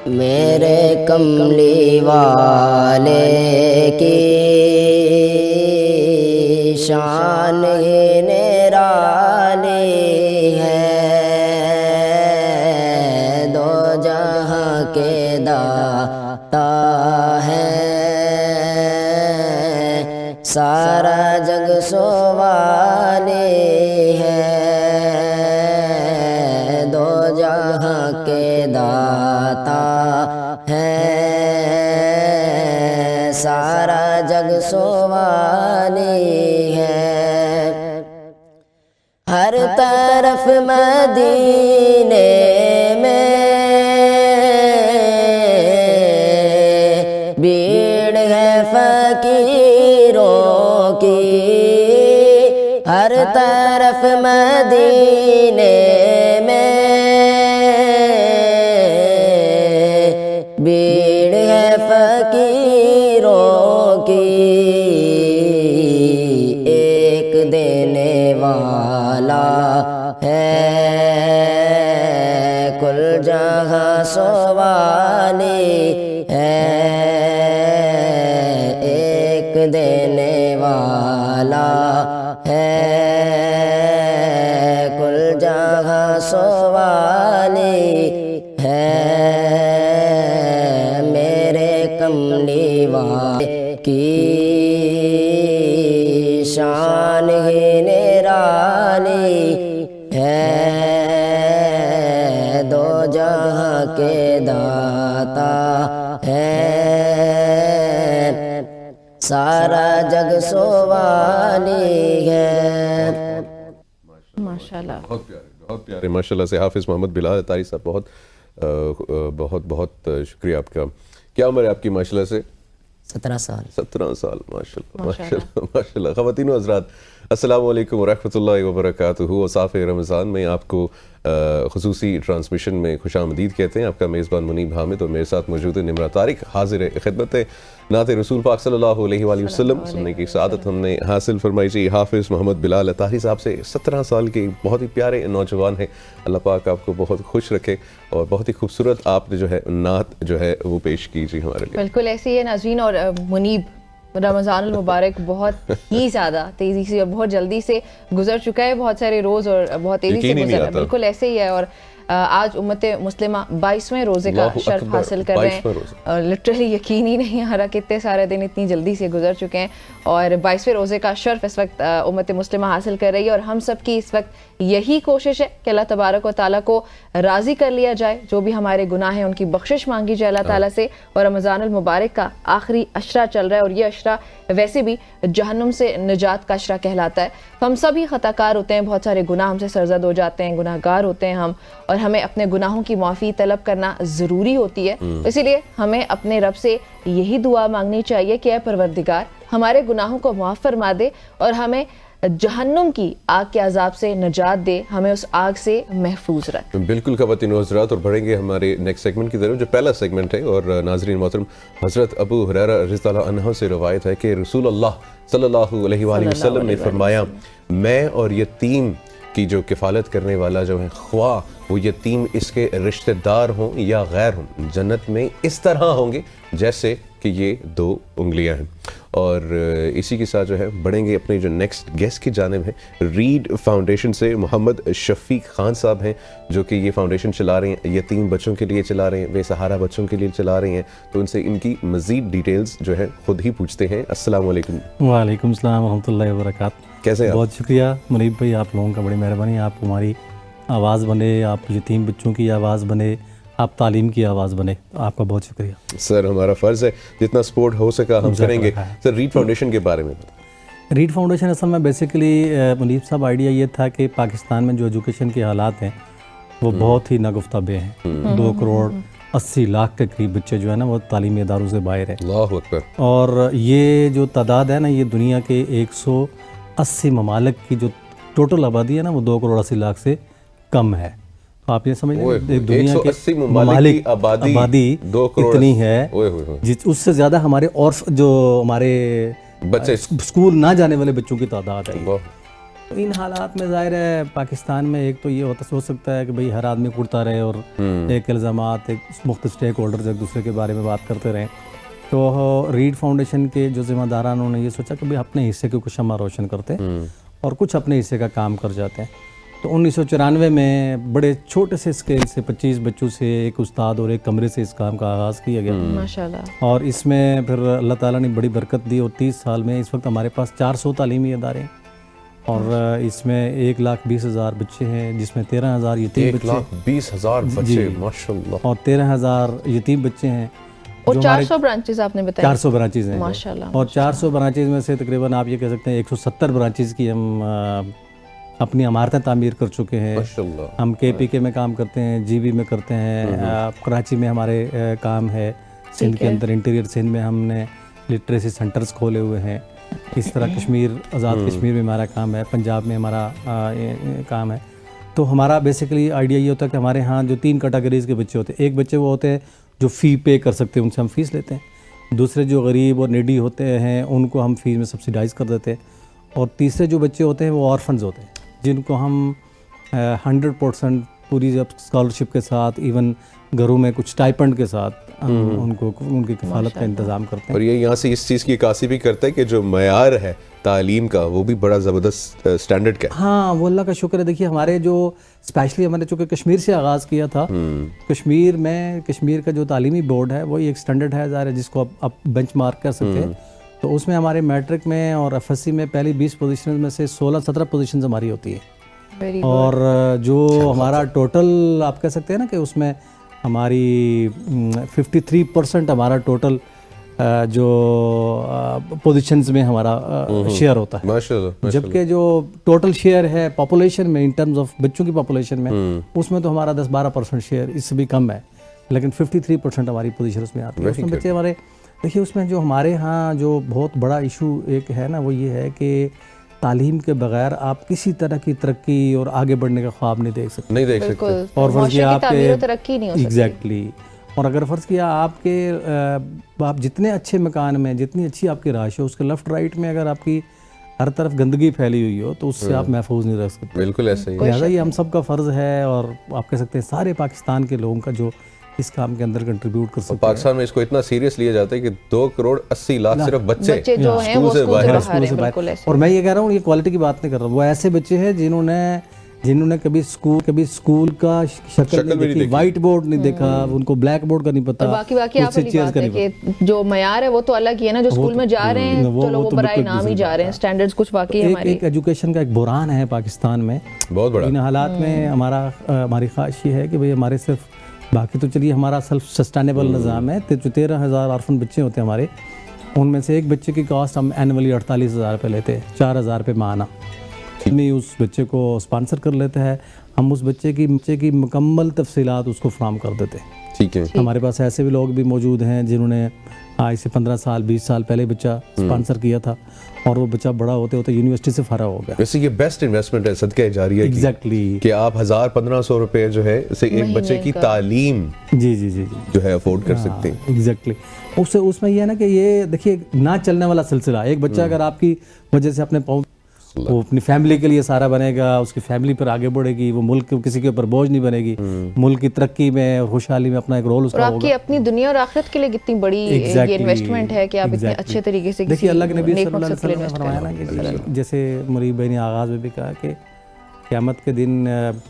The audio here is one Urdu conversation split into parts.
میرے کملی والے کی شان ہی نرالی ہے، دو جہاں کے داتا ہے، سارا جگ سوالی ہے، دو جہاں کے داتا ہے، سارا جگ سوالی ہے۔ ہر طرف مدینے میں بھیڑ ہے فقیروں کی، ہر طرف مدینے میں بھیڑ ہے فقیروں کی، ایک دینے والا ہے، کل جہاں سوالی ہے، ایک دینے والا ہے، کل جہاں سوالی ہے، میرے کملی والے کی شان ہی نرالی ہے، دو جہاں کے داتا ہے، سارا جگ سوالی ہے۔ ماشاءاللہ، بہت پیارے ماشاءاللہ سے حافظ محمد بلال اطاری صاحب، بہت شکریہ آپ کا۔ کیا عمر ہے آپ کی ماشاءاللہ سے؟ 17 سال۔ 17 سال، ماشاءاللہ ماشاءاللہ ماشاءاللہ۔ خواتین و حضرات، السلام علیکم ورحمۃ اللہ وبرکاتہ۔ وصاف رمضان میں آپ کو خصوصی ٹرانسمیشن میں خوش آمدید کہتے ہیں۔ آپ کا میزبان منیب حامد اور میرے ساتھ موجود ہے نمرہ طارق، حاضر خدمت ہے نعت رسول پاک صلی اللہ علیہ وآلہ وسلم سننے کی سعادت ہم نے حاصل فرمائی جی۔ حافظ محمد بلال اطاری صاحب سے 17 سال کے بہت ہی پیارے نوجوان ہیں، اللہ پاک آپ کو بہت خوش رکھے، اور بہت ہی خوبصورت آپ نے جو ہے نعت جو ہے وہ پیش کی جی ہمارے لیے۔ بالکل ایسے ہی ہے ناظرین، اور منیب رمضان المبارک بہت ہی زیادہ تیزی سے اور بہت جلدی سے گزر چکا ہے، بہت سارے روز اور بہت تیزی سے گزر رہا ہے، بالکل ایسے ہی ہے۔ اور آج امت مسلمہ 22ویں روزے کا شرف حاصل کر رہے ہیں، لٹرلی یقین ہی نہیں آ رہا کہ اتنے سارے دن اتنی جلدی سے گزر چکے ہیں، اور 22ویں روزے کا شرف اس وقت امت مسلمہ حاصل کر رہی ہے، اور ہم سب کی اس وقت یہی کوشش ہے کہ اللہ تبارک و تعالیٰ کو راضی کر لیا جائے، جو بھی ہمارے گناہ ہیں ان کی بخشش مانگی جائے اللہ تعالیٰ سے۔ اور رمضان المبارک کا آخری عشرہ چل رہا ہے، اور یہ عشرہ ویسے بھی جہنم سے نجات کا عشرہ کہلاتا ہے، تو ہم سب ہی خطا کار ہوتے ہیں، بہت سارے گناہ ہم سے سرزد ہو جاتے ہیں، گناہ گار ہوتے ہیں ہم، اور ہمیں اپنے گناہوں کی معافی طلب کرنا ضروری ہوتی ہے۔ اسی لیے ہمیں اپنے رب سے یہی دعا مانگنی چاہیے کہ اے پروردگار ہمارے گناہوں کو معاف فرما دے، اور ہمیں جہنم کی آگ کے عذاب سے نجات دے، ہمیں اس آگ سے محفوظ رکھ۔ بالکل خواتین و حضرات، اور بڑھیں گے ہمارے نیکسٹ سیگمنٹ کی طرف، جو پہلا سیگمنٹ ہے، اور ناظرین محترم، حضرت ابو ہریرہ رضی اللہ عنہ سے روایت ہے کہ رسول اللہ صلی اللہ علیہ وآلہ وسلم نے فرمایا، میں اور یتیم کی جو کفالت کرنے والا جو ہے، خواہ وہ یتیم اس کے رشتہ دار ہوں یا غیر ہوں، جنت میں اس طرح ہوں گے جیسے کہ یہ 2 انگلیاں ہیں۔ اور اسی کے ساتھ جو ہے بڑھیں گے اپنے جو نیکسٹ گیسٹ کی جانب ہے، ریڈ فاؤنڈیشن سے محمد شفیق خان صاحب ہیں، جو کہ یہ فاؤنڈیشن چلا رہے ہیں، یتیم بچوں کے لیے چلا رہے ہیں، بے سہارا بچوں کے لیے چلا رہے ہیں، تو ان سے ان کی مزید ڈیٹیلز جو ہے خود ہی پوچھتے ہیں۔ السلام علیکم۔ وعلیکم السلام ورحمۃ اللہ وبرکاتہ۔ کیسے ہیں؟ بہت شکریہ منیب بھائی، آپ لوگوں کا بڑی مہربانی، آپ ہماری آواز بنے، آپ یتیم بچوں کی آواز بنے، آپ تعلیم کی آواز بنے، آپ کا بہت شکریہ سر۔ ہمارا فرض ہے جتنا سپورٹ ہو سکا ہم کریں گے۔ سر ریڈ فاؤنڈیشن کے بارے میں بتائیں۔ ریڈ فاؤنڈیشن اصل میں بیسیکلی منیب صاحب آئیڈیا یہ تھا کہ پاکستان میں جو ایجوکیشن کے حالات ہیں وہ بہت ہی ناگفتہ بے ہیں، 2.80 کروڑ کے قریب بچے جو ہے نا وہ تعلیمی اداروں سے باہر ہیں، اللہ اکبر۔ اور یہ جو تعداد ہے نا، یہ دنیا کے 180 ممالک کی جو ٹوٹل آبادی ہے نا وہ 2.80 کروڑ سے کم ہے۔ تو آپ یہ سمجھ لیں دنیا کے 180 ممالک کی آبادی 2 کروڑ اتنی ہے، اس سے زیادہ ہمارے اور جو ہمارے بچے اسکول نہ جانے والے بچوں کی تعداد ہے۔ ان حالات میں ظاہر ہے پاکستان میں ایک تو یہ ہو سکتا ہے کہ بھئی ہر آدمی اڑتا رہے اور ایک الزامات ایک مختلف اسٹیک ہولڈرز ایک دوسرے کے بارے میں بات کرتے رہیں. تو ریڈ فاؤنڈیشن کے جو ذمہ داران انہوں نے یہ سوچا کہ بھئی اپنے حصے کے کچھ شمع روشن کرتے اور کچھ اپنے حصے کا کام کر جاتے ہیں. تو 1994 میں بڑے چھوٹے سے اسکیل سے 25 بچوں سے ایک استاد اور ایک کمرے سے اس کام کا آغاز کیا گیا ماشاءاللہ. اور اس میں پھر اللہ تعالیٰ نے بڑی برکت دی اور 30 سال میں اس وقت ہمارے پاس 400 تعلیمی ادارے ہیں اور اس میں 1,20,000 بچے ہیں جس میں 13,000 یتیم بچے 1,20,000 بچے ماشاءاللہ اور 13,000 یتیم بچے ہیں. اور 400 برانچز آپ نے بتایا. 400 برانچز ہیں ماشاءاللہ. اور 400 برانچز میں سے تقریباً آپ یہ کہہ سکتے ہیں 170 برانچز کی ہم اپنی عمارتیں تعمیر کر چکے ہیں. ہم KPK میں کام کرتے ہیں, GB میں کرتے ہیں, کراچی میں ہمارے کام ہے, سندھ کے اندر انٹیریئر سندھ میں ہم نے لٹریسی سینٹرز کھولے ہوئے ہیں. اس طرح کشمیر آزاد کشمیر میں ہمارا کام ہے, پنجاب میں ہمارا کام ہے. تو ہمارا بیسیکلی آئیڈیا یہ ہوتا ہے کہ ہمارے ہاں جو 3 کیٹیگریز کے بچے ہوتے ہیں. ایک بچے وہ ہوتے ہیں جو فی پے کر سکتے ہیں, ان سے ہم فیس لیتے ہیں. دوسرے جو غریب اور نیڈی ہوتے ہیں ان کو ہم فیس میں سبسیڈائز کر دیتے ہیں. اور تیسرے جو بچے ہوتے ہیں وہ آرفنز ہوتے ہیں جن کو ہم 100% پوری اسکالرشپ کے ساتھ ایون گھروں میں کچھ اسٹائپنڈ کے ساتھ ان کو ان کی کفالت کا انتظام کرتے ہیں. اور یہ یہاں سے اس چیز کی عکاسی بھی کرتا ہے کہ جو معیار ہے تعلیم کا وہ بھی بڑا زبردست سٹینڈرڈ کا ہے. ہاں وہ اللہ کا شکر ہے. دیکھیے ہمارے جو اسپیشلی ہم نے چونکہ کشمیر سے آغاز کیا تھا, کشمیر میں کشمیر کا جو تعلیمی بورڈ ہے وہی ایک سٹینڈرڈ ہے ظاہر ہے جس کو آپ بینچ مارک کر سکتے ہیں. تو اس میں ہمارے میٹرک میں اور FSC میں پہلی 20 پوزیشنز میں سے 16-17 پوزیشنز ہماری ہوتی ہے. اور جو ہمارا ٹوٹل آپ کہہ سکتے ہیں نا کہ اس میں ہماری 53% ہمارا ٹوٹل جو پوزیشنز میں ہمارا شیئر ہوتا ہے. جبکہ جو ٹوٹل شیئر ہے پاپولیشن میں ان ٹرمز آف بچوں کی پاپولیشن میں اس میں تو ہمارا 10-12% شیئر اس سے بھی کم ہے, لیکن 53% ہماری پوزیشن اس میں آتی ہے. اس میں بچے ہمارے دیکھیے اس میں جو ہمارے ہاں جو بہت بڑا ایشو ایک ہے نا وہ یہ ہے کہ تعلیم کے بغیر آپ کسی طرح کی ترقی اور آگے بڑھنے کا خواب نہیں دیکھ سکتے. اور فرض کیا آپ کے ترقی نہیں ہو سکتی. ایگزیکٹلی. اور اگر فرض کیا آپ جتنے اچھے مکان میں جتنی اچھی آپ کی رہائش ہے اس کے لیفٹ رائٹ میں اگر آپ کی ہر طرف گندگی پھیلی ہوئی ہو تو اس سے آپ محفوظ نہیں رہ سکتے. بالکل ایسا ہی. لہٰذا یہ ہم سب کا فرض ہے اور آپ کہہ سکتے ہیں سارے پاکستان کے لوگوں کا جو اس کام کے اندر کنٹریبیوٹ کر سکتے ہیں. پاکستان میں اس کو اتنا سیریس لیا جاتا ہے کہ 2,80,00,000 صرف بچے جو ہیں وہ اسکول سے باہر ہیں. اور میں یہ کہہ رہا ہوں یہ کوالٹی کی بات نہیں کر رہا ہوں, وہ ایسے بچے ہیں جنہوں نے کبھی اسکول کا شکل نہیں دیکھی, وائٹ بورڈ نہیں دیکھا, ان کو بلیک بورڈ کا نہیں پتا. باقی آپ والی بات ہے کہ جو معیار ہے وہ تو الگ ہی ہے نا, جو اسکول میں جا رہے ہیں چلو وہ برائے نام ہی جا رہے ہیں, سٹینڈرڈز کچھ باقی ہمارے. ایک ایجوکیشن کا ایک بحران ہے پاکستان میں بہت بڑا. ان حالات میں ہماری خواہش یہ ہے کہ بھئی ہمارے صرف باقی تو چلیے ہمارا سیلف سسٹینیبل نظام ہے. جو 13,000 آرفن بچے ہوتے ہیں ہمارے, ان میں سے ایک بچے کی کاسٹ ہم اینولی 48,000 روپے لیتے ہیں, 4,000 روپے ماہانہ. میں اس بچے کو اسپانسر کر لیتا ہے, ہم اس بچے کی مکمل تفصیلات اس کو فراہم کر دیتے ہیں. ٹھیک ہے. ہمارے پاس ایسے بھی لوگ بھی موجود ہیں جنہوں نے آج سے 15 سال 20 سال پہلے بچہ اسپانسر کیا تھا اور وہ بچہ بڑا ہوتے ہوتے یونیورسٹی سے فارغ ہو گیا. ویسے یہ بیسٹ انویسٹمنٹ ہے صدقہ جاریہ کی. ایگزیکٹلی. کہ آپ 1,000-1,500 روپے جو ہے اسے ایک بچے کی تعلیم جی جو ہے افورڈ کر سکتے ہیں. ایگزیکٹلی. اس میں یہ ہے نا کہ یہ دیکھیے نہ چلنے والا سلسلہ. ایک بچہ اگر آپ کی وجہ سے اپنے وہ اپنی فیملی کے لیے سارا بنے گا, اس کی فیملی پر آگے بڑھے گی, وہ ملک کسی کے اوپر بوجھ نہیں بنے گی, ملک کی ترقی میں اور خوشحالی میں اپنا ایک رول اس کا ہوگا. اور آپ کی اپنی دنیا اور آخرت کے لیے کتنی بڑی یہ انویسٹمنٹ ہے کہ آپ اتنے اچھے طریقے سے دیکھیے اللہ کے نبی صلی اللہ علیہ وسلم نے فرمایا نا کہ جیسے مریب بھائی نے آغاز میں بھی کہا کہ قیامت کے دن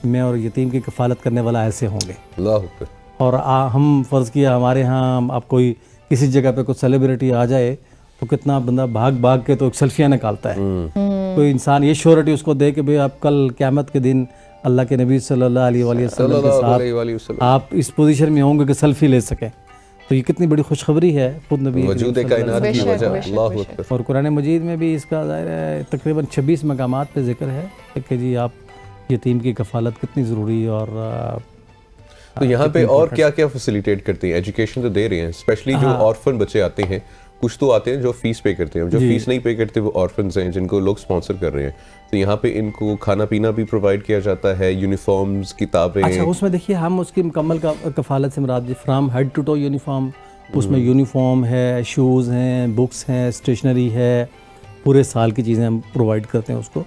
میں اور یتیم کی کفالت کرنے والا ایسے ہوں گے. اللہ اکبر. اور ہم فرض کیا ہمارے ہاں اب کوئی کسی جگہ پہ کوئی سیلیبریٹی آ جائے تو کتنا بندہ بھاگ کے تو ایک سیلفیاں نکالتا ہے. کوئی انسان یہ شیورٹی اس کو دے کہ بھئی آپ کل قیامت کے دن اللہ کے نبی صلی اللہ علیہ وسلم کے ساتھ آپ اس پوزیشن میں ہوں گے کہ سیلفی لے سکیں. تو یہ کتنی بڑی خوشخبری ہے خود نبی وجود کائنات کی وجہ. اللہ اکبر. اور قرآن مجید میں بھی اس کا ظاہر ہے تقریباً 26 مقامات پہ ذکر ہے کہ جی آپ یتیم کی کفالت کتنی ضروری. اور تو یہاں پہ اور کیا کیا فیسیلیٹیٹ کرتے ہیں؟ ایجوکیشن تو دے رہے ہیں, اسپیشلی جو آرفن بچے آتے ہیں کچھ تو آتے ہیں جو فیس پے کرتے ہیں, جو فیس نہیں پے کرتے وہ آرفنز ہیں جن کو لوگ سپانسر کر رہے ہیں. تو یہاں پہ ان کو کھانا پینا بھی پرووائڈ کیا جاتا ہے, یونیفارمز, کتابیں. اچھا اس میں دیکھیے ہم اس کی مکمل کفالت سے مراد from head to toe uniform. اس میں یونیفارم ہے, شوز ہیں, بکس ہیں, اسٹیشنری ہے, پورے سال کی چیزیں ہم پرووائڈ کرتے ہیں اس کو.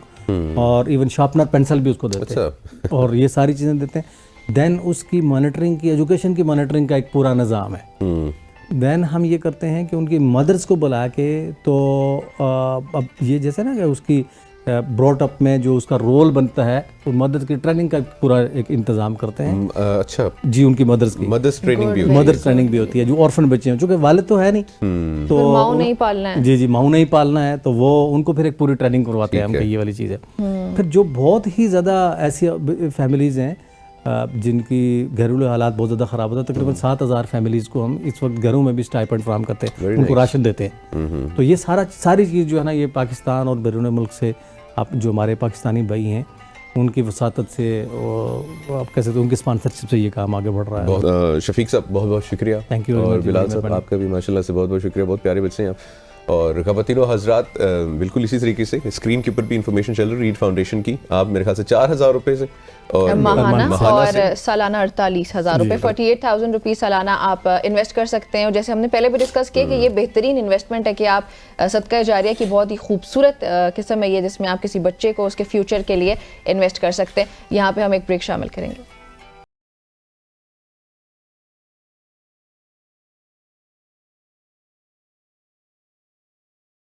اور ایون شارپنر پینسل بھی اس کو دیتے ہیں اور یہ ساری چیزیں دیتے ہیں. دین اس کی مانیٹرنگ کی ایجوکیشن کی مانیٹرنگ کا ایک پورا نظام ہے. دین ہم یہ کرتے ہیں کہ ان کی مدرس کو بلا کے تو اب یہ جیسے نا کہ اس کی براٹ اپ میں جو اس کا رول بنتا ہے وہ مدرس کی ٹریننگ کا پورا ایک انتظام کرتے ہیں. اچھا جی ان کی مدرس کی مدرس ٹریننگ بھی مدرس ٹریننگ بھی ہوتی ہے جو orphan بچے ہیں چونکہ والد تو ہے نہیں تو ماؤں نہیں پالنا ہے. جی ماؤں نہیں پالنا ہے تو وہ ان کو پھر ایک پوری ٹریننگ کرواتے ہیں ہم کہ یہ والی چیز ہے. پھر جو بہت ہی زیادہ ایسی فیملیز ہیں جن کی گھریلو حالات بہت زیادہ خراب ہوتا ہے, تقریباً 7,000 فیملیز کو ہم اس وقت گھروں میں بھی اسٹائپنڈ فراہم کرتے ہیں, ان کو راشن دیتے ہیں. تو یہ ساری چیز جو ہے نا یہ پاکستان اور بیرون ملک سے آپ جو ہمارے پاکستانی بھائی ہیں ان کی وساطت سے آپ کہہ سکتے ہیں ان کی اسپانسرشپ سے یہ کام آگے بڑھ رہا ہے. شفیق صاحب بہت بہت شکریہ. Thank you. اور بلال صاحب آپ کا بھی ماشاء اللہ سے بہت بہت شکریہ, بہت پیارے بچے ہیں آپ. اور خواتین و حضرات بالکل اسی طریقے سے اسکرین کے اوپر بھی انفارمیشن چل رہی ہے ریڈ فاؤنڈیشن کی. آپ میرے خیال سے 4,000 روپے سے اور ماہانہ اور سالانہ 48,000 روپے 48,000 روپیز سالانہ آپ انویسٹ کر سکتے ہیں. اور جیسے ہم نے پہلے بھی ڈسکس کیا کہ یہ بہترین انویسٹمنٹ ہے کہ آپ صدقہ جاریہ کی بہت ہی خوبصورت قسم ہے یہ جس میں آپ کسی بچے کو اس کے فیوچر کے لیے انویسٹ کر سکتے ہیں. یہاں پہ ہم ایک بریک شامل کریں گے.